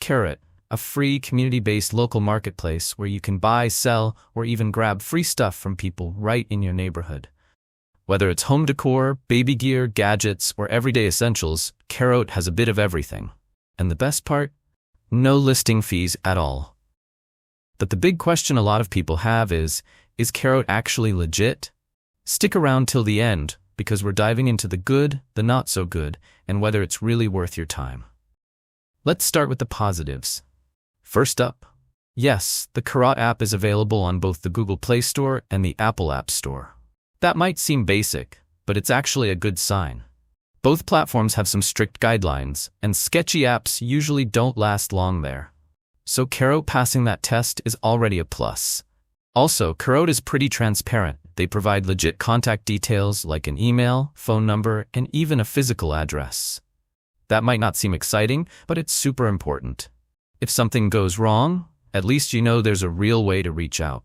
Karrot, a free community-based local marketplace where you can buy, sell, or even grab free stuff from people right in your neighborhood. Whether it's home decor, baby gear, gadgets, or everyday essentials, Karrot has a bit of everything. And the best part? No listing fees at all. But the big question a lot of people have is Karrot actually legit? Stick around till the end, because we're diving into the good, the not so good, and whether it's really worth your time. Let's start with the positives. First up, yes, the Karrot app is available on both the Google Play Store and the Apple App Store. That might seem basic, but it's actually a good sign. Both platforms have some strict guidelines, and sketchy apps usually don't last long there. So Karrot passing that test is already a plus. Also, Karrot is pretty transparent. They provide legit contact details like an email, phone number, and even a physical address. That might not seem exciting, but it's super important. If something goes wrong, at least you know there's a real way to reach out.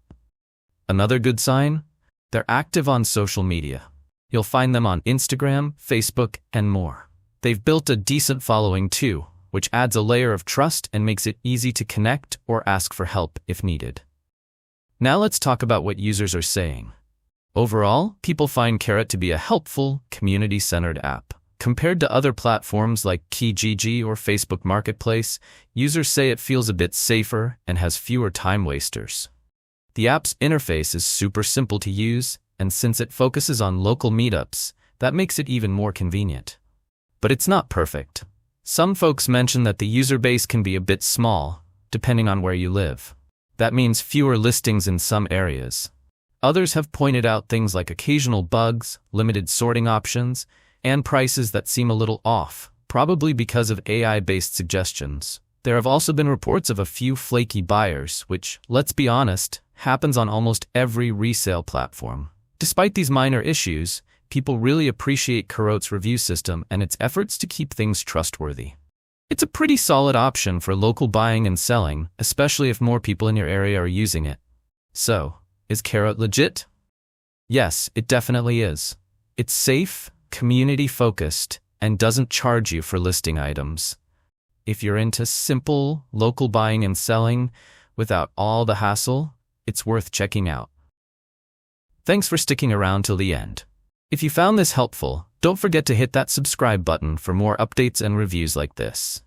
Another good sign? They're active on social media. You'll find them on Instagram, Facebook, and more. They've built a decent following too, which adds a layer of trust and makes it easy to connect or ask for help if needed. Now let's talk about what users are saying. Overall, people find Karrot to be a helpful, community-centered app. Compared to other platforms like Kijiji or Facebook Marketplace, users say it feels a bit safer and has fewer time wasters. The app's interface is super simple to use, and since it focuses on local meetups, that makes it even more convenient. But it's not perfect. Some folks mention that the user base can be a bit small, depending on where you live. That means fewer listings in some areas. Others have pointed out things like occasional bugs, limited sorting options, and prices that seem a little off, probably because of AI-based suggestions. There have also been reports of a few flaky buyers, which, let's be honest, happens on almost every resale platform. Despite these minor issues, people really appreciate Karrot's review system and its efforts to keep things trustworthy. It's a pretty solid option for local buying and selling, especially if more people in your area are using it. So, is Karrot legit? Yes, it definitely is. It's safe, community-focused, and doesn't charge you for listing items. If you're into simple, local buying and selling, without all the hassle, it's worth checking out. Thanks for sticking around till the end. If you found this helpful, don't forget to hit that subscribe button for more updates and reviews like this.